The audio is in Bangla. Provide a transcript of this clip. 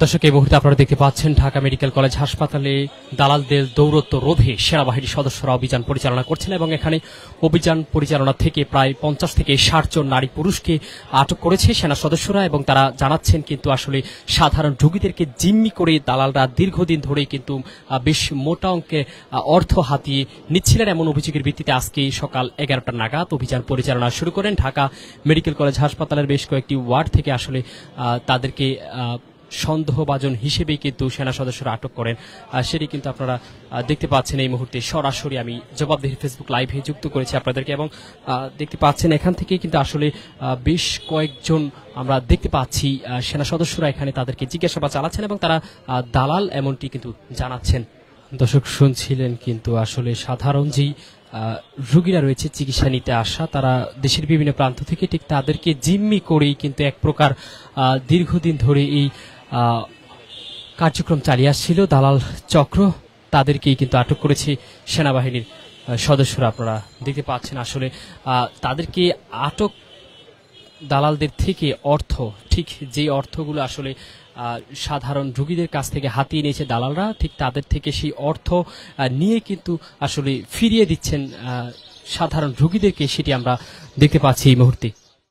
দর্শক, এই মুহূর্তে আপনারা দেখতে পাচ্ছেন ঢাকা মেডিকেল কলেজ হাসপাতালে দালালদের দৌরত্ব রোধে সেনাবাহিনীর সদস্যরা অভিযান পরিচালনা করছেন এবং এখানে অভিযান পরিচালনা থেকে প্রায় 50 থেকে 60 জন নারী পুরুষকে আটক করেছে সেনা সদস্যরা এবং তারা জানাচ্ছেন কিন্তু আসলে সাধারণ রোগীদেরকে জিম্মি করে দালালরা দীর্ঘদিন ধরেই কিন্তু বেশ মোটা অঙ্কের অর্থ হাতিয়ে নিচ্ছিলেন। এমন অভিযোগের ভিত্তিতে আজকে সকাল 11টা নাগাদ অভিযান পরিচালনা শুরু করেন ঢাকা মেডিকেল কলেজ হাসপাতালের বেশ কয়েকটি ওয়ার্ড থেকে আসলে তাদেরকে সন্দেহভাজন হিসেবেই কিন্তু সেনা সদস্যরা আটক করেন। সেটি কিন্তু আপনারা দেখতে পাচ্ছেন এই মুহূর্তে সরাসরি আমি জবাবদিহি ফেসবুক লাইভে যুক্ত করেছি আপনাদেরকে এবং দেখতে পাচ্ছেন এখান থেকে কিন্তু আসলে বেশ কয়েকজন আমরা দেখতে পাচ্ছি সেনা সদস্যরা এখানে তাদেরকে জিজ্ঞাসাবাদ চালাচ্ছেন এবং তারা দালাল এমনটি কিন্তু জানাচ্ছেন। দর্শক, শুনছিলেন কিন্তু আসলে সাধারণ যেই রোগীরা রয়েছে চিকিৎসা নিতে আসা, তারা দেশের বিভিন্ন প্রান্ত থেকে ঠিক তাদেরকে জিম্মি করেই কিন্তু এক প্রকার দীর্ঘদিন ধরে এই কার্যক্রম চালিয়ে আসছিল দালাল চক্র। তাদেরকেই কিন্তু আটক করেছে সেনাবাহিনীর সদস্যরা। আপনারা দেখতে পাচ্ছেন আসলে তাদেরকে আটক দালালদের থেকে অর্থ, ঠিক যে অর্থগুলো আসলে সাধারণ রোগীদের কাছ থেকে হাতিয়ে নিয়েছে দালালরা, ঠিক তাদের থেকে সেই অর্থ নিয়ে কিন্তু আসলে ফিরিয়ে দিচ্ছেন সাধারণ রোগীদেরকে, সেটি আমরা দেখতে পাচ্ছি এই মুহূর্তে।